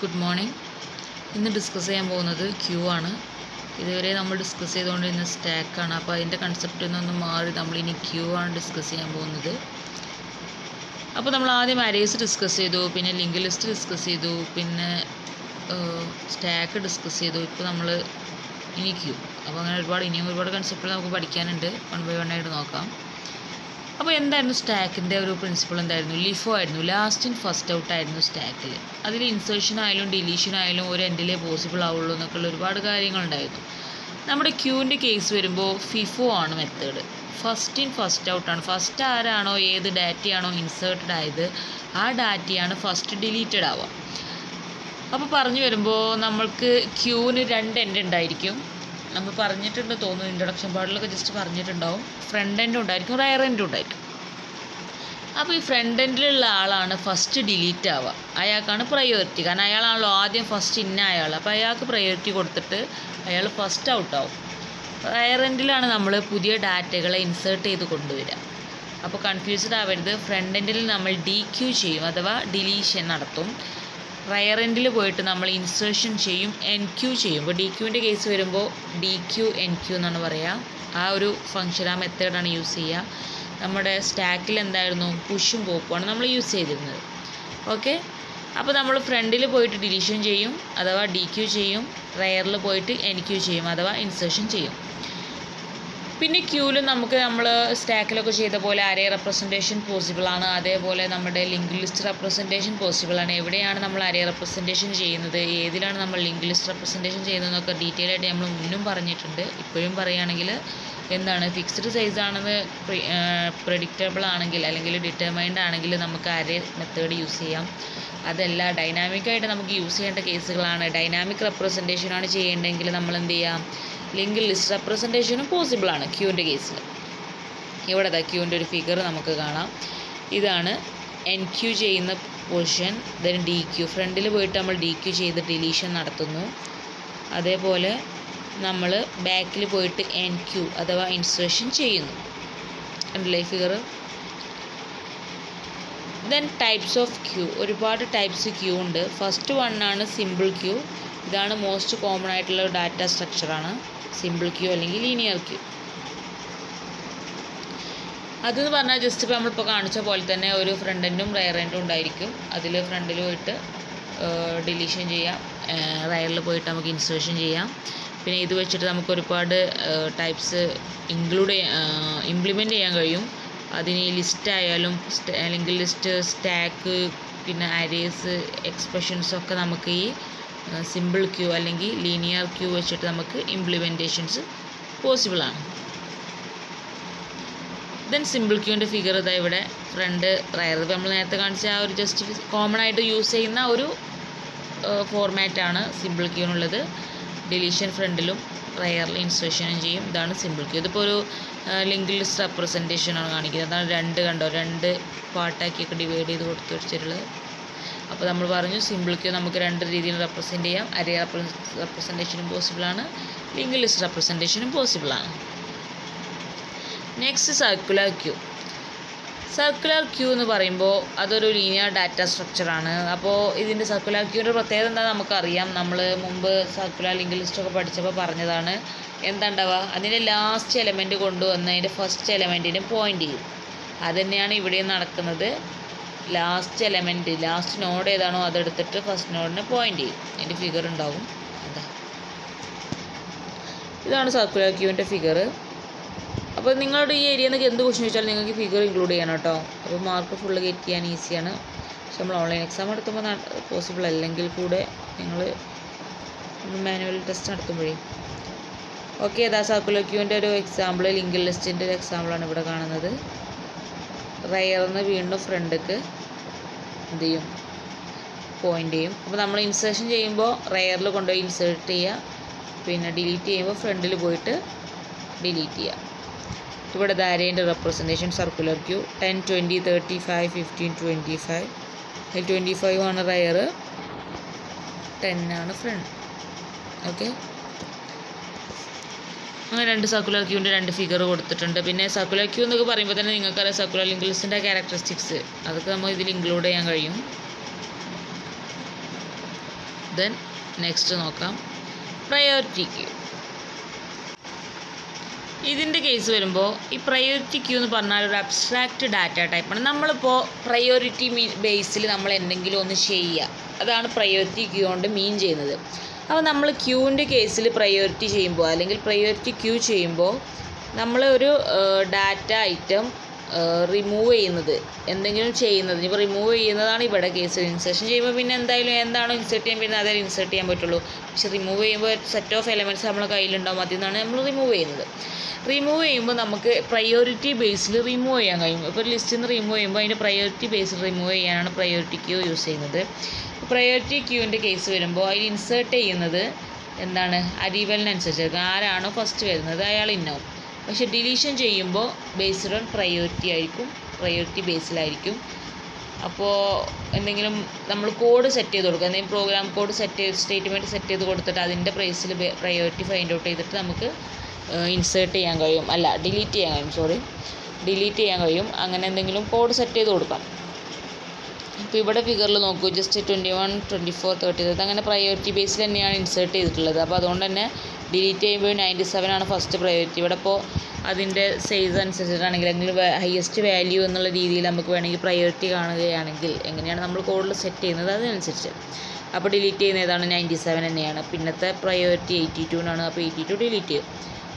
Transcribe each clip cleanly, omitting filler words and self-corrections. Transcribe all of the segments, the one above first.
Good morning. ഇന്ന് discuss ചെയ്യാൻ പോകുന്നത് ക്യൂ ആണ്. ഇതുവരെ നമ്മൾ ഡിസ്കസ് ചെയ്തുകൊണ്ടിരുന്ന സ്റ്റാക്ക് ആണ്. അപ്പോൾ അതിൻ്റെ കൺസെപ്റ്റ് നിന്നൊന്ന് മാറി നമ്മളിനി ക്യൂ ആണ് ഡിസ്കസ് ചെയ്യാൻ പോകുന്നത്. അപ്പോൾ നമ്മൾ ആദ്യം അരേസ് ഡിസ്കസ് ചെയ്തു, പിന്നെ ലിങ്ക് ലിസ്റ്റ് ഡിസ്കസ് ചെയ്തു, പിന്നെ സ്റ്റാക്ക് ഡിസ്കസ് ചെയ്തു. ഇപ്പോൾ നമ്മൾ ഇനി ക്യൂ. അപ്പോൾ അങ്ങനെ ഇനിയും ഒരുപാട് കൺസെപ്റ്റുകൾ നമുക്ക് പഠിക്കാനുണ്ട്. വൺ ബൈ വൺ ആയിട്ട് നോക്കാം. അപ്പോൾ എന്തായിരുന്നു സ്റ്റാക്കിൻ്റെ ഒരു പ്രിൻസിപ്പിൾ എന്തായിരുന്നു? ലിഫോ ആയിരുന്നു. ലാസ്റ്റ് ഇൻ ഫസ്റ്റ് ഔട്ട് ആയിരുന്നു സ്റ്റാക്കിൽ. അതിൽ ഇൻസേർഷൻ ആയാലും ഡിലീഷൻ ആയാലും ഒരു എൻഡിലേ പോസിബിൾ ആവുള്ളൂ എന്നൊക്കെയുള്ള ഒരുപാട് കാര്യങ്ങളുണ്ടായിരുന്നു. നമ്മുടെ ക്യൂവിൻ്റെ കേസ് വരുമ്പോൾ ഫിഫോ ആണ് മെത്തേഡ്. ഫസ്റ്റ് ഇൻ ഫസ്റ്റ് ഔട്ടാണ്. ഫസ്റ്റ് ആരാണോ ഏത് ഡാറ്റയാണോ ഇൻസേർട്ടഡ് ആയത് ആ ഡാറ്റയാണ് ഫസ്റ്റ് ഡിലീറ്റഡ് ആവുക. അപ്പോൾ പറഞ്ഞു വരുമ്പോൾ നമ്മൾക്ക് ക്യൂവിന് രണ്ട് എൻഡ് ഉണ്ടായിരിക്കും. നമ്മൾ പറഞ്ഞിട്ടുണ്ട് തോന്നുന്നു, ഇൻട്രൊഡക്ഷൻ പാർട്ടിലൊക്കെ ജസ്റ്റ് പറഞ്ഞിട്ടുണ്ടാവും. ഫ്രണ്ട് എൻഡും ഉണ്ടായിരിക്കും, റയർ എൻഡും ഉണ്ടായിരിക്കും. അപ്പോൾ ഈ ഫ്രണ്ട് എൻഡിലുള്ള ആളാണ് ഫസ്റ്റ് ഡിലീറ്റ് ആവുക. അയാൾക്കാണ് പ്രയോറിറ്റി. കാരണം അയാളാണല്ലോ ആദ്യം ഫസ്റ്റ് ഇന്ന അയാൾ. അപ്പോൾ അയാൾക്ക് പ്രയോറിറ്റി കൊടുത്തിട്ട് അയാൾ ഫസ്റ്റ് ഔട്ടാവും. റയർ എൻഡിലാണ് നമ്മൾ പുതിയ ഡാറ്റകളെ ഇൻസേർട്ട് ചെയ്ത് കൊണ്ടുവരിക. അപ്പോൾ കൺഫ്യൂസ്ഡ് ആവരുത്. ഫ്രണ്ട് എൻഡിൽ നമ്മൾ DQ ചെയ്യും, അഥവാ ഡിലീഷൻ നടത്തും. റയർ എൻഡിൽ പോയിട്ട് നമ്മൾ ഇൻസേർഷൻ ചെയ്യും, NQ ചെയ്യും. ഇപ്പോൾ DQൻ്റെ കേസ് വരുമ്പോൾ DQ NQ എന്നാണ് പറയുക. ആ ഒരു ഫംഗ്ഷൻ, ആ മെത്തേഡാണ് യൂസ് ചെയ്യുക. നമ്മുടെ സ്റ്റാക്കിൽ എന്തായിരുന്നു? പുഷും പോപ്പുമാണ് നമ്മൾ യൂസ് ചെയ്തിരുന്നത്. ഓക്കെ, അപ്പോൾ നമ്മൾ ഫ്രണ്ടിൽ പോയിട്ട് ഡിലീഷൻ ചെയ്യും, അഥവാ DQ ചെയ്യും. റയറിൽ പോയിട്ട് NQ ചെയ്യും, അഥവാ ഇൻസേർഷൻ ചെയ്യും. പിന്നെ ക്യൂവിലും നമ്മൾ സ്റ്റാക്കിലൊക്കെ ചെയ്ത പോലെ അരേ റെപ്രസെൻറ്റേഷൻ പോസിബിളാണ്. അതേപോലെ നമ്മുടെ ലിങ്ക് ലിസ്റ്റ് റെപ്രസെൻറ്റേഷൻ പോസിബിളാണ്. എവിടെയാണ് നമ്മൾ അരേ റെപ്രസെൻറ്റേഷൻ ചെയ്യുന്നത്, ഏതിലാണ് നമ്മൾ ലിങ്ക് ലിസ്റ്റ് റെപ്രസെൻറ്റേഷൻ ചെയ്യുന്നതെന്നൊക്കെ ഡീറ്റെയിൽ ആയിട്ട് നമ്മൾ മുന്നും പറഞ്ഞിട്ടുണ്ട്. ഇപ്പോഴും പറയുകയാണെങ്കിൽ എന്താണ്, ഫിക്സ്ഡ് സൈസ് ആണെന്ന് പ്രെഡിക്റ്റബിൾ ആണെങ്കിൽ അല്ലെങ്കിൽ ഡിറ്റർമൈൻഡ് ആണെങ്കിൽ നമുക്ക് അരേ മെത്തേഡ് യൂസ് ചെയ്യാം. അതല്ല ഡൈനാമിക്കായിട്ട് നമുക്ക് യൂസ് ചെയ്യേണ്ട കേസുകളാണ്, ഡൈനാമിക് റെപ്രസെൻറ്റേഷനാണ് ചെയ്യേണ്ടതെങ്കിൽ നമ്മൾ എന്ത് ചെയ്യാം, ലിങ്ക് ലിസ്റ്റ് റെപ്രസെൻറ്റേഷനും പോസിബിളാണ് ക്യൂവിൻ്റെ കേസിൽ. ഇവിടെ ക്യൂവിൻ്റെ ഒരു ഫിഗർ നമുക്ക് കാണാം. ഇതാണ് NQ ചെയ്യുന്ന പൊസിഷൻ, ദെൻ DQ. ഫ്രണ്ടിൽ പോയിട്ട് നമ്മൾ DQ ചെയ്ത് ഡിലീഷൻ നടത്തുന്നു. അതേപോലെ നമ്മൾ ബാക്കിൽ പോയിട്ട് NQ അഥവാ ഇൻസേർഷൻ ചെയ്യുന്നു. കണ്ടില്ലേ figure? Then types of queue. ഒരുപാട് ടൈപ്സ് ക്യൂ ഉണ്ട്. ഫസ്റ്റ് വൺ ആണ് സിമ്പിൾ ക്യൂ. ഇതാണ് മോസ്റ്റ് കോമൺ ആയിട്ടുള്ള ഡാറ്റ സ്ട്രക്ചറാണ് സിമ്പിൾ ക്യൂ അല്ലെങ്കിൽ ലീനിയർ ക്യൂ. അതെന്ന് പറഞ്ഞാൽ ജസ്റ്റ് ഇപ്പോൾ നമ്മളിപ്പോൾ കാണിച്ച പോലെ തന്നെ ഒരു ഫ്രണ്ട് എൻഡും റയർ എൻഡും ഉണ്ടായിരിക്കും. അതിൽ ഫ്രണ്ടിൽ പോയിട്ട് ഡിലീഷൻ ചെയ്യാം, റയറിൽ പോയിട്ട് നമുക്ക് ഇൻസേർഷൻ ചെയ്യാം. പിന്നെ ഇത് വെച്ചിട്ട് നമുക്ക് ഒരുപാട് ടൈപ്സ് ഇംപ്ലിമെൻറ്റ് ചെയ്യാൻ കഴിയും. അതിന് ലിസ്റ്റ് ആയാലും അല്ലെങ്കിൽ ലിസ്റ്റ്, സ്റ്റാക്ക്, പിന്നെ അരേസ്, എക്സ്പ്രഷൻസൊക്കെ നമുക്ക് ഈ സിമ്പിൾ ക്യൂ അല്ലെങ്കിൽ ലീനിയർ ക്യൂ വെച്ചിട്ട് നമുക്ക് ഇംപ്ലിമെൻറ്റേഷൻസ് പോസിബിളാണ്. ദെൻ സിമ്പിൾ ക്യൂവിൻ്റെ ഫിഗർ ഇതാ ഇവിടെ. ഫ്രണ്ട് റയർ നമ്മൾ നേരത്തെ കാണിച്ച ആ ഒരു ജസ്റ്റ് കോമൺ ആയിട്ട് യൂസ് ചെയ്യുന്ന ഒരു ഫോർമാറ്റാണ് സിമ്പിൾ ക്യൂവിനുള്ളത്. ഡിലീഷൻ ഫ്രണ്ടിലും റയറിൽ ഇൻസേർഷനും ചെയ്യും. ഇതാണ് സിമ്പിൾ ക്യൂ. ഇതിപ്പോൾ ഒരു ലിങ്ക് ലിസ്റ്റ് റെപ്രസെൻറ്റേഷനാണ് കാണിക്കുന്നത്. അതാണ് രണ്ട് പാർട്ടാക്കിയൊക്കെ ഡിവൈഡ് ചെയ്ത് കൊടുത്തു വെച്ചിട്ടുള്ളത്. അപ്പോൾ നമ്മൾ പറഞ്ഞു സിമ്പിൾ ക്യൂ നമുക്ക് രണ്ട് രീതിയിൽ റെപ്രസെൻറ്റ് ചെയ്യാം. അരേ റെപ്രസെൻറ്റേഷനും പോസിബിളാണ്, ലിങ്ക് ലിസ്റ്റ് റെപ്രസെൻറ്റേഷനും പോസിബിളാണ്. Next circular queue. Circular queue എന്ന് പറയുമ്പോൾ അതൊരു ലീനിയർ ഡാറ്റ സ്ട്രക്ചറാണ്. അപ്പോൾ ഇതിൻ്റെ സർക്കുലർ ക്യൂവിൻ്റെ പ്രത്യേകത എന്താ നമുക്കറിയാം. നമ്മൾ മുമ്പ് സർക്കുലർ ലിങ്ക് ലിസ്റ്റൊക്കെ പഠിച്ചപ്പോൾ പറഞ്ഞതാണ്. എന്താ ഉണ്ടാവുക, അതിൻ്റെ ലാസ്റ്റ് എലമെൻറ്റ് കൊണ്ടുവന്ന് അതിൻ്റെ ഫസ്റ്റ് എലമെൻറ്റിന് പോയിൻ്റ് ചെയ്യും. അതുതന്നെയാണ് ഇവിടെയും നടക്കുന്നത്. ലാസ്റ്റ് എലമെൻറ്റ്, ലാസ്റ്റ് നോഡ് ഏതാണോ അതെടുത്തിട്ട് ഫസ്റ്റ് നോഡിനെ പോയിൻ്റ് ചെയ്യും. അതിൻ്റെ ഫിഗർ ഉണ്ടാവും. ഇതാണ് സർക്കുലർ ക്യൂവിൻ്റെ ഫിഗർ. അപ്പോൾ നിങ്ങളുടെ ഈ ഏരിയയിൽ നിന്ന് എന്ത് ക്വസ്റ്റ്യൻ ചോദിച്ചാൽ നിങ്ങൾക്ക് ഫിഗർ ഇൻക്ലൂഡ് ചെയ്യണം കേട്ടോ. അപ്പോൾ മാർക്ക് ഫുള്ള് ഗെറ്റ് ചെയ്യാൻ ഈസിയാണ്. പക്ഷെ നമ്മൾ ഓൺലൈൻ എക്സാം എടുത്തുമ്പോൾ പോസിബിൾ അല്ലെങ്കിൽ കൂടെ നിങ്ങൾ മാനുവൽ ടെസ്റ്റ് നടത്തുമ്പോഴേ. ഓക്കെ, അതാ സർക്കുലർ ക്യൂവിൻ്റെ ഒരു എക്സാമ്പിൾ, ലിങ്ക് ലിസ്റ്റിൻ്റെ ഒരു എക്സാമ്പിളാണ് ഇവിടെ കാണുന്നത്. റയറിന്ന് വീണ്ടും ഫ്രണ്ടിക്ക് എന്ത് ചെയ്യും, പോയിൻ്റ് ചെയ്യും. അപ്പോൾ നമ്മൾ ഇൻസേർഷൻ ചെയ്യുമ്പോൾ റയറിൽ കൊണ്ടുപോയി ഇൻസേർട്ട് ചെയ്യുക, പിന്നെ ഡിലീറ്റ് ചെയ്യുമ്പോൾ ഫ്രണ്ടിൽ പോയിട്ട് ഡിലീറ്റ് ചെയ്യുക. ഇവിടെ അരേൻ്റെ റെപ്രസെൻറ്റേഷൻ സർക്കുലർ ക്യൂ 10, 20, 35, 15, 25. അതിൽ 25 ആണ് റയർ, 10 ആണ് ഫ്രണ്ട്. ഓക്കെ, അങ്ങനെ രണ്ട് സർക്കുലർ ക്യൂവിൻ്റെ രണ്ട് ഫിഗർ കൊടുത്തിട്ടുണ്ട്. പിന്നെ സർക്കുലർ ക്യൂ എന്നൊക്കെ പറയുമ്പോൾ തന്നെ നിങ്ങൾക്കറിയാം സർക്കുലർ ലിങ്ക് ലിസ്റ്റിൻ്റെ ക്യാരക്ടറിസ്റ്റിക്സ് അതൊക്കെ നമ്മൾ ഇതിൽ ഇൻക്ലൂഡ് ചെയ്യാൻ കഴിയും. ദെൻ നെക്സ്റ്റ് നോക്കാം പ്രയോറിറ്റി ക്യൂ. ഇതിൻ്റെ കേസ് വരുമ്പോൾ ഈ പ്രയോറിറ്റി ക്യൂ എന്ന് പറഞ്ഞാൽ ഒരു അബ്സ്ട്രാക്റ്റ് ഡാറ്റ ടൈപ്പാണ്. നമ്മളിപ്പോൾ പ്രയോറിറ്റി ബേസിൽ നമ്മൾ എന്തെങ്കിലും ഒന്ന് ചെയ്യുക, അതാണ് പ്രയോറിറ്റി ക്യൂ കൊണ്ട് മീൻ ചെയ്യുന്നത്. അപ്പോൾ നമ്മൾ ക്യൂവിൻ്റെ കേസിൽ പ്രയോറിറ്റി ചെയ്യുമ്പോൾ അല്ലെങ്കിൽ പ്രയോറിറ്റി ക്യൂ ചെയ്യുമ്പോൾ നമ്മൾ ഒരു ഡാറ്റ ഐറ്റം റിമൂവ് ചെയ്യുന്നത്, എന്തെങ്കിലും ചെയ്യുന്നത്, ഇപ്പോൾ റിമൂവ് ചെയ്യുന്നതാണ് ഇവിടെ കേസ്. ഇൻസേർഷൻ ചെയ്യുമ്പോൾ പിന്നെ എന്തായാലും എന്താണോ ഇൻസേർട്ട് ചെയ്യാൻ പറ്റുന്നത് അതായത് ഇൻസേർട്ട് ചെയ്യാൻ പറ്റുള്ളൂ. പക്ഷെ റിമൂവ് ചെയ്യുമ്പോൾ സെറ്റ് ഓഫ് എലമെൻറ്റ്സ് നമ്മളെ കയ്യിലുണ്ടാവും, അതിൽ നിന്നാണ് നമ്മൾ റിമൂവ് ചെയ്യുന്നത്. റിമൂവ് ചെയ്യുമ്പോൾ നമുക്ക് പ്രയോറിറ്റി ബേസിൽ റിമൂവ് ചെയ്യാൻ കഴിയും. ഇപ്പോൾ ഒരു ലിസ്റ്റിൽ നിന്ന് റിമൂവ് ചെയ്യുമ്പോൾ അതിൻ്റെ പ്രയോറിറ്റി ബേസിൽ റിമൂവ് ചെയ്യാനാണ് പ്രയോറിറ്റി ക്യൂ യൂസ് ചെയ്യുന്നത്. പ്രയോറിറ്റി ക്യൂവിൻ്റെ കേസ് വരുമ്പോൾ അതിൽ ഇൻസേർട്ട് ചെയ്യുന്നത് എന്താണ്, അരീവലിനനുസരിച്ച് ആരാണോ ഫസ്റ്റ് വരുന്നത് അയാൾ ഇന്നാവും. പക്ഷെ ഡിലീഷൻ ചെയ്യുമ്പോൾ ബേസ്ഡ് ഓൺ പ്രയോറിറ്റി ആയിരിക്കും, പ്രയോറിറ്റി ബേസിലായിരിക്കും. അപ്പോൾ എന്തെങ്കിലും നമ്മൾ കോഡ് സെറ്റ് ചെയ്ത് കൊടുക്കുക, എന്തെങ്കിലും പ്രോഗ്രാം കോഡ് സ്റ്റേറ്റ്മെൻറ്റ് സെറ്റ് ചെയ്ത് കൊടുത്തിട്ട് അതിൻ്റെ പ്രൈസിൽ പ്രയോറിറ്റി ഫൈൻഡ് ഔട്ട് ചെയ്തിട്ട് നമുക്ക് ഇൻസേർട്ട് ചെയ്യാൻ കഴിയും, അല്ല ഡിലീറ്റ് ചെയ്യാൻ കഴിയും, ഡിലീറ്റ് ചെയ്യാൻ കഴിയും. അങ്ങനെ എന്തെങ്കിലും കോഡ് സെറ്റ് ചെയ്ത് കൊടുക്കാം. ഇപ്പോൾ ഇവിടെ ഫിഗറിൽ നോക്കൂ, ജസ്റ്റ് 21, 24, 30 അങ്ങനെ പ്രയോറിറ്റി ബേസിൽ തന്നെയാണ് ഇൻസേർട്ട് ചെയ്തിട്ടുള്ളത്. അപ്പോൾ അതുകൊണ്ട് തന്നെ ഡിലീറ്റ് ചെയ്യുമ്പോൾ 97 ആണ് ഫസ്റ്റ് പ്രയോറിറ്റി. ഇവിടെ ഇപ്പോൾ അതിൻ്റെ സൈസ് അനുസരിച്ചിട്ടാണെങ്കിൽ അല്ലെങ്കിൽ ഹയസ്റ്റ് വാല്യൂ എന്നുള്ള രീതിയിൽ നമുക്ക് വേണമെങ്കിൽ പ്രയോറിറ്റി കാണുകയാണെങ്കിൽ എങ്ങനെയാണ് നമ്മൾ കോഡിൽ സെറ്റ് ചെയ്യുന്നത് അതിനനുസരിച്ച്. അപ്പോൾ ഡിലീറ്റ് ചെയ്യുന്ന ഏതാണ്, 97 തന്നെയാണ്. പിന്നത്തെ പ്രയോറിറ്റി 82 അപ്പോൾ 82 ഡിലീറ്റ് ചെയ്യും.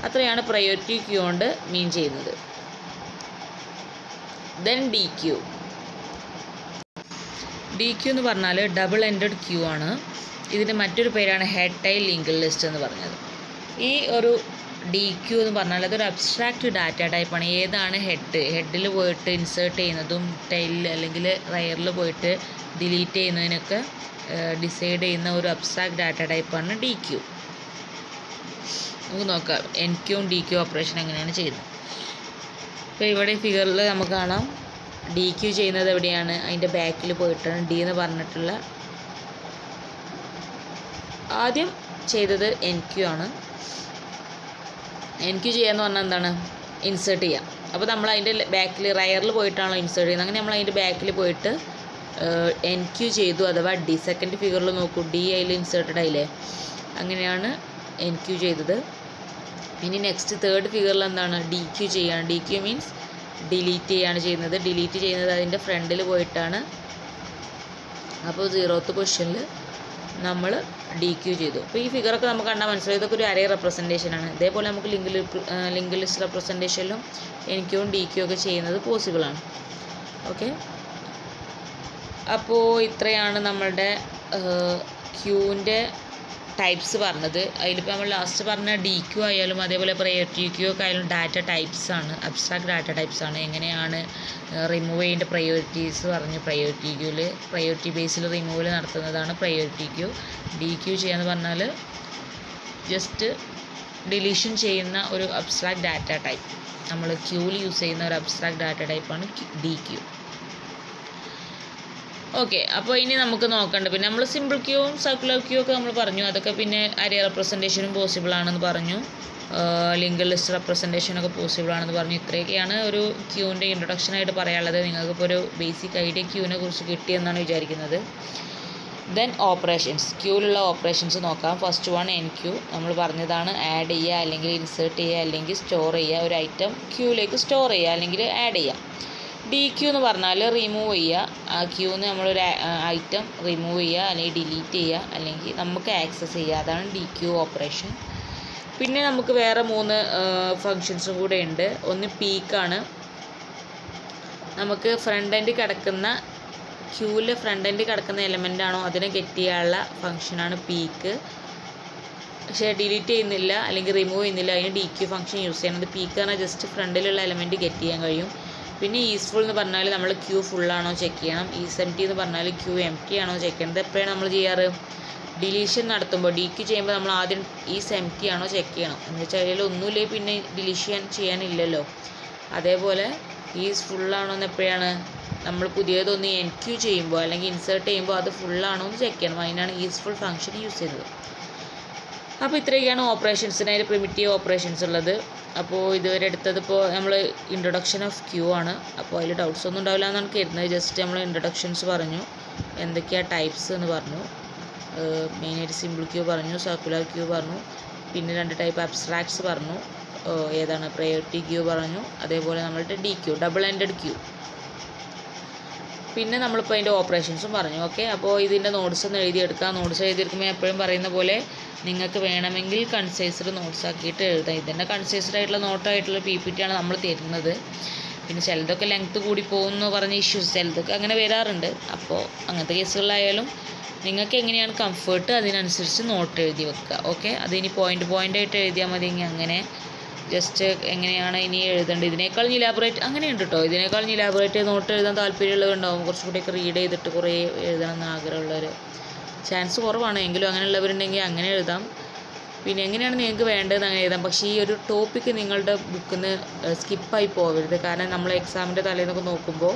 അത്രയാണ് പ്രയോറിറ്റി ക്യൂ കൊണ്ട് മീൻ ചെയ്യുന്നത്. Then D queue. D queue എന്ന് പറഞ്ഞാൽ ഡബിൾ എൻഡഡ് ക്യൂ ആണ്. ഇതിൻ്റെ മറ്റൊരു പേരാണ് ഹെഡ് ടൈൽ ലിങ്ക്ഡ് ലിസ്റ്റ് എന്ന് പറഞ്ഞത്. ഈ ഒരു ഡി ക്യൂ എന്ന് പറഞ്ഞാൽ അതൊരു അബ്സ്ട്രാക്റ്റ് ഡാറ്റ ടൈപ്പാണ്. ഏതാണ് ഹെഡിൽ പോയിട്ട് ഇൻസേർട്ട് ചെയ്യുന്നതും ടൈലിൽ അല്ലെങ്കിൽ റയറിൽ പോയിട്ട് ഡിലീറ്റ് ചെയ്യുന്നതിനൊക്കെ ഡിസൈഡ് ചെയ്യുന്ന ഒരു അബ്സ്ട്രാക്റ്റ് ഡാറ്റ ടൈപ്പാണ് ഡി ക്യൂ. നമുക്ക് നോക്കാം എൻ ക്യൂവും ഡി ക്യൂ ഓപ്പറേഷൻ എങ്ങനെയാണ് ചെയ്യുന്നത്. ഇപ്പോൾ ഇവിടെ ഫിഗറിൽ നമുക്ക് കാണാം ഡി ക്യൂ ചെയ്യുന്നത് എവിടെയാണ്, അതിൻ്റെ ബാക്കിൽ പോയിട്ടാണ്. ഡി എന്ന് പറഞ്ഞിട്ടുള്ള ആദ്യം ചെയ്തത് എൻ ക്യൂ ആണ്. എൻ ക്യൂ ചെയ്യാന്ന് പറഞ്ഞാൽ എന്താണ്, ഇൻസേർട്ട് ചെയ്യാം. അപ്പോൾ നമ്മൾ അതിൻ്റെ ബാക്കിൽ റയറിൽ പോയിട്ടാണല്ലോ ഇൻസേർട്ട് ചെയ്യുന്നത്. അങ്ങനെ നമ്മൾ അതിൻ്റെ ബാക്കിൽ പോയിട്ട് എൻ ക്യൂ ചെയ്തു, അഥവാ ഡി. സെക്കൻഡ് ഫിഗറിൽ നോക്കൂ, ഡി അതിൽ ഇൻസേർട്ടഡ് ആയില്ലേ, അങ്ങനെയാണ് എൻ ക്യൂ ചെയ്തത്. ഇനി നെക്സ്റ്റ് തേർഡ് ഫിഗറിൽ എന്താണ്, ഡി ക്യൂ ചെയ്യാണ്. ഡി ക്യൂ മീൻസ് ഡിലീറ്റ് ചെയ്യാണ് ചെയ്യുന്നത്. ഡിലീറ്റ് ചെയ്യുന്നത് അതിൻ്റെ ഫ്രണ്ടിൽ പോയിട്ടാണ്. അപ്പോൾ 0th പൊസിഷനിൽ നമ്മൾ ഡി ക്യൂ ചെയ്തു. അപ്പോൾ ഈ ഫിഗറൊക്കെ നമുക്ക് കണ്ടാൽ മനസ്സിലായി ഇതൊക്കെ ഒരു അറേ റെപ്രസെൻറ്റേഷനാണ്. ഇതേപോലെ നമുക്ക് ലിങ്ക് ലിസ്റ്റ് റെപ്രസെൻറ്റേഷനിലും എൻ ക്യൂവും ഡി ക്യൂ ഒക്കെ ചെയ്യുന്നത് പോസിബിളാണ്. ഓക്കെ, അപ്പോൾ ഇത്രയാണ് നമ്മളുടെ ക്യൂവിൻ്റെ ടൈപ്സ് പറഞ്ഞത്. അതിലിപ്പോൾ നമ്മൾ ലാസ്റ്റ് പറഞ്ഞ ഡി ക്യൂ ആയാലും അതേപോലെ പ്രയോറിറ്റി ക്യൂ ഒക്കെ ആയാലും ഡാറ്റ ടൈപ്സ് ആണ്, അബ്സ്ട്രാക്ട് ഡാറ്റ ടൈപ്സ് ആണ്. എങ്ങനെയാണ് റിമൂവ് ചെയ്യേണ്ട പ്രയോറിറ്റീസ് പറഞ്ഞു. പ്രയോറിറ്റി ക്യൂവിൽ പ്രയോറിറ്റി ബേസിൽ റിമൂവൽ നടത്തുന്നതാണ് പ്രയോറിറ്റി ക്യൂ. ഡി ക്യൂ ചെയ്യാന്ന് പറഞ്ഞാൽ ജസ്റ്റ് ഡിലീഷൻ ചെയ്യുന്ന ഒരു അബ്സ്ട്രാക്ട് ഡാറ്റ ടൈപ്പ്, നമ്മൾ ക്യൂവിൽ യൂസ് ചെയ്യുന്ന ഒരു അബ്സ്ട്രാക്ട് ഡാറ്റ ടൈപ്പാണ് ഡി ക്യൂ. ഓക്കെ, അപ്പോൾ ഇനി നമുക്ക് നോക്കണ്ട, പിന്നെ നമ്മൾ സിമ്പിൾ ക്യൂവും സർക്കുലർ ക്യൂ ഒക്കെ നമ്മൾ പറഞ്ഞു. അതൊക്കെ പിന്നെ അറേ റെപ്രസെൻറ്റേഷനും പോസിബിൾ ആണെന്ന് പറഞ്ഞു, ലിങ്ക് ലിസ്റ്റ് റെപ്രസെൻറ്റേഷനൊക്കെ പോസിബിൾ ആണെന്ന് പറഞ്ഞു. ഇത്രയൊക്കെയാണ് ഒരു ക്യൂവിൻ്റെ ഇൻട്രൊഡക്ഷനായിട്ട് പറയാനുള്ളത്. നിങ്ങൾക്കിപ്പോൾ ഒരു ബേസിക് ഐഡിയ ക്യൂവിനെ കുറിച്ച് കിട്ടിയെന്നാണ് വിചാരിക്കുന്നത്. ദെൻ ഓപ്പറേഷൻസ്, ക്യൂവിലുള്ള ഓപ്പറേഷൻസ് നോക്കാം. ഫസ്റ്റ് വൺ എൻ ക്യൂ, നമ്മൾ പറഞ്ഞതാണ് ആഡ് ചെയ്യുക അല്ലെങ്കിൽ ഇൻസേർട്ട് ചെയ്യുക അല്ലെങ്കിൽ സ്റ്റോർ ചെയ്യുക. ഒരു ഐറ്റം ക്യൂവിലേക്ക് സ്റ്റോർ ചെയ്യുക അല്ലെങ്കിൽ ആഡ് ചെയ്യുക. ഡി ക്യൂ എന്ന് പറഞ്ഞാൽ റിമൂവ് ചെയ്യുക. ആ ക്യൂന്ന് നമ്മളൊരു ഐറ്റം റിമൂവ് ചെയ്യുക അല്ലെങ്കിൽ ഡിലീറ്റ് ചെയ്യുക അല്ലെങ്കിൽ നമുക്ക് ആക്സസ് ചെയ്യുക, അതാണ് ഡി ക്യൂ ഓപ്പറേഷൻ. പിന്നെ നമുക്ക് വേറെ 3 ഫങ്ഷൻസും കൂടെ ഉണ്ട്. ഒന്ന് പീക്കാണ്, നമുക്ക് ഫ്രണ്ട് എൻഡ് കിടക്കുന്ന ക്യൂവിൽ ഫ്രണ്ട് എൻഡ് കിടക്കുന്ന എലമെൻ്റ് ആണോ അതിനെ ഗെറ്റ് ചെയ്യാനുള്ള ഫങ്ഷനാണ് പീക്ക്. പക്ഷേ ഡിലീറ്റ് ചെയ്യുന്നില്ല അല്ലെങ്കിൽ റിമൂവ് ചെയ്യുന്നില്ല, അതിന് ഡി ക്യൂ ഫങ്ഷൻ യൂസ് ചെയ്യുന്നത്. പീക്ക് പറഞ്ഞാൽ ജസ്റ്റ് ഫ്രണ്ടിലുള്ള എലമെൻറ്റ് ഗെറ്റ് ചെയ്യാൻ കഴിയും. പിന്നെ ഈസ്ഫുൾ എന്ന് പറഞ്ഞാൽ നമ്മൾ ക്യൂ ഫുള്ളാണോ ചെക്ക് ചെയ്യണം. ഈസ് എം ടി എന്ന് പറഞ്ഞാൽ ക്യൂ എം ടി ആണോ ചെക്ക് ചെയ്യണത്. എപ്പോഴാണ് നമ്മൾ ചെയ്യാറ്, ഡിലീഷൻ നടത്തുമ്പോൾ ഡി ക്യൂ ചെയ്യുമ്പോൾ നമ്മൾ ആദ്യം ഈസ് എം ടി ആണോ ചെക്ക് ചെയ്യണം. എന്ന് വെച്ചാൽ അതിൽ ഒന്നുമില്ലേ പിന്നെ ഡിലീഷൻ ചെയ്യാനില്ലല്ലോ. അതേപോലെ ഈസ് ഫുള്ളാണോ എന്ന് എപ്പോഴാണ് നമ്മൾ പുതിയതൊന്ന് എൻ ക്യൂ ചെയ്യുമ്പോൾ അല്ലെങ്കിൽ ഇൻസേർട്ട് ചെയ്യുമ്പോൾ അത് ഫുള്ളാണോ എന്ന് ചെക്ക് ചെയ്യണം. അതിനാണ് ഈസ്ഫുൾ ഫങ്ഷൻ യൂസ് ചെയ്യുന്നത്. അപ്പോൾ ഇത്രയൊക്കെയാണ് ഓപ്പറേഷൻസിന്, അതിൽ പ്രിമിറ്റീവ് ഓപ്പറേഷൻസ് ഉള്ളത്. അപ്പോൾ ഇതുവരെ എടുത്തതിപ്പോൾ നമ്മൾ ഇൻട്രൊഡക്ഷൻ ഓഫ് ക്യൂ ആണ്. അപ്പോൾ അതിൽ ഡൗട്ട്സ് ഒന്നും ഉണ്ടാവില്ല എന്നാണ് കരുതുന്നത്. ജസ്റ്റ് നമ്മൾ ഇൻട്രൊഡക്ഷൻസ് പറഞ്ഞു, എന്തൊക്കെയാണ് ടൈപ്സ് എന്ന് പറഞ്ഞു. മെയിനായിട്ട് സിമ്പിൾ ക്യൂ പറഞ്ഞു, സർക്കുലർ ക്യൂ പറഞ്ഞു, പിന്നെ 2 ടൈപ്പ് അബ്സ്ട്രാക്ട്സ് പറഞ്ഞു, ഏതാണ് പ്രയോറിറ്റി ക്യൂ പറഞ്ഞു, അതേപോലെ നമ്മളുടെ D queue, double ended queue. പിന്നെ നമ്മളിപ്പോൾ അതിൻ്റെ ഓപ്പറേഷൻസും പറഞ്ഞു. ഓക്കെ, അപ്പോൾ ഇതിൻ്റെ നോട്ട്സ് ഒന്ന് എഴുതിയെടുക്കുക. നോട്ട്സ് എഴുതിയെടുക്കുമ്പോൾ എപ്പോഴും പറയുന്ന പോലെ നിങ്ങൾക്ക് വേണമെങ്കിൽ കൺസൈസ്ഡ് നോട്ട്സ് ആക്കിയിട്ട് എഴുതാം. ഇതിൻ്റെ കൺസൈസ്ഡ് ആയിട്ടുള്ള നോട്ടായിട്ടുള്ള PPT ആണ് നമ്മൾ തരുന്നത്. പിന്നെ ചിലതൊക്കെ ലെങ്ത്ത് കൂടി പോകുമെന്ന് പറഞ്ഞ ഇഷ്യൂസ് ചിലതൊക്കെ അങ്ങനെ വരാറുണ്ട്. അപ്പോൾ അങ്ങനത്തെ കേസുകളിലായാലും നിങ്ങൾക്ക് എങ്ങനെയാണ് കംഫേർട്ട് അതിനനുസരിച്ച് നോട്ട് എഴുതി വെക്കുക. ഓക്കെ, അതിനി പോയിൻ്റായിട്ട് എഴുതിയാൽ മതി. അങ്ങനെ ജസ്റ്റ് എങ്ങനെയാണ് ഇനി എഴുതേണ്ടത്, ഇതിനേക്കാൾ ഇലാബറേറ്റ് അങ്ങനെയുണ്ട് കേട്ടോ. ഇതിനേക്കാൾ ഇലാബറേറ്റ് നോട്ട് എഴുതാൻ താല്പര്യമുള്ളവരുണ്ടാവും, കുറച്ചുകൂടിയൊക്കെ റീഡ് ചെയ്തിട്ട് കുറേ എഴുതണം എന്ന് ആഗ്രഹമുള്ളവർ. ചാൻസ് കുറവാണ്, എങ്കിലും അങ്ങനെയുള്ളവരുണ്ടെങ്കിൽ അങ്ങനെ എഴുതാം. പിന്നെ എങ്ങനെയാണ് നിങ്ങൾക്ക് വേണ്ടതെന്ന് അങ്ങനെ എഴുതാം. പക്ഷേ ഈ ഒരു ടോപ്പിക്ക് നിങ്ങളുടെ ബുക്കിൽ നിന്ന് സ്കിപ്പായി പോകരുത്. കാരണം നമ്മൾ എക്സാമിൻ്റെ തലേന്നൊക്കെ നോക്കുമ്പോൾ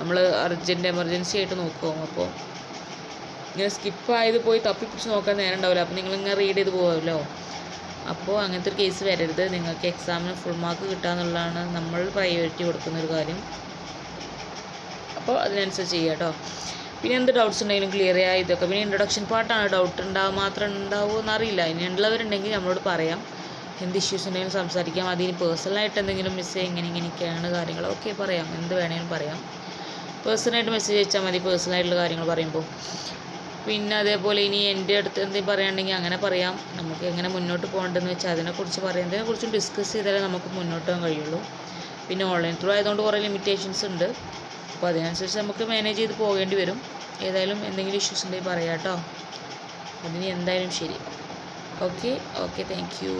നമ്മൾ എമർജൻസി ആയിട്ട് നോക്കും. അപ്പോൾ ഇങ്ങനെ സ്കിപ്പായത് പോയി തപ്പിപ്പിടിച്ച് നോക്കാൻ നേരം ഉണ്ടാവില്ല. അപ്പോൾ നിങ്ങളിങ്ങനെ റീഡ് ചെയ്ത് പോകുമല്ലോ. അപ്പോൾ അങ്ങനത്തെ ഒരു കേസ് വരരുത്. നിങ്ങൾക്ക് എക്സാമിന് ഫുൾ മാർക്ക് കിട്ടുക എന്നുള്ളതാണ് നമ്മൾ പ്രയോറിറ്റി കൊടുക്കുന്നൊരു കാര്യം. അപ്പോൾ അതിനനുസരിച്ച് ചെയ്യുക കേട്ടോ. പിന്നെ എന്ത് ഡൗട്ട്സ് ഉണ്ടെങ്കിലും ക്ലിയർ ചെയ്യുക. ഇതൊക്കെ പിന്നെ ഇൻട്രൊഡക്ഷൻ പാർട്ടാണ്. ഡൗട്ട് മാത്രം ഉണ്ടാവുമോ എന്നറിയില്ല. ഇനി ഉള്ളവരുണ്ടെങ്കിൽ നമ്മളോട് പറയാം, എന്ത് ഇഷ്യൂസ് ഉണ്ടെങ്കിലും സംസാരിക്കാം. അതിന് പേഴ്സണലായിട്ട് എന്തെങ്കിലും മെസ്സേജ് ഇങ്ങനെയൊക്കെയാണ് കാര്യങ്ങൾ ഓക്കെ പറയാം, എന്ത് വേണമെങ്കിലും പറയാം. പേഴ്സണലായിട്ട് മെസ്സേജ് അയച്ചാൽ മതി, പേഴ്സണലായിട്ടുള്ള കാര്യങ്ങൾ പറയുമ്പോൾ. പിന്നെ അതേപോലെ ഇനി എൻ്റെ അടുത്ത് എന്തെങ്കിലും പറയുകയാണെങ്കിൽ അങ്ങനെ പറയാം. നമുക്ക് എങ്ങനെ മുന്നോട്ട് പോകേണ്ടതെന്ന് വെച്ചാൽ അതിനെക്കുറിച്ച് പറയാം. ഇതിനെക്കുറിച്ചും ഡിസ്കസ് ചെയ്താലേ നമുക്ക് മുന്നോട്ട് പോകാൻ കഴിയുള്ളൂ. പിന്നെ ഓൺലൈൻ ത്രൂ ആയതുകൊണ്ട് കുറേ ലിമിറ്റേഷൻസ് ഉണ്ട്. അപ്പോൾ അതിനനുസരിച്ച് നമുക്ക് മാനേജ് ചെയ്ത് പോകേണ്ടി വരും. ഏതായാലും എന്തെങ്കിലും ഇഷ്യൂസ് ഉണ്ടെങ്കിൽ പറയാം കേട്ടോ. അതിന് എന്തായാലും ശരി. Okay thank you.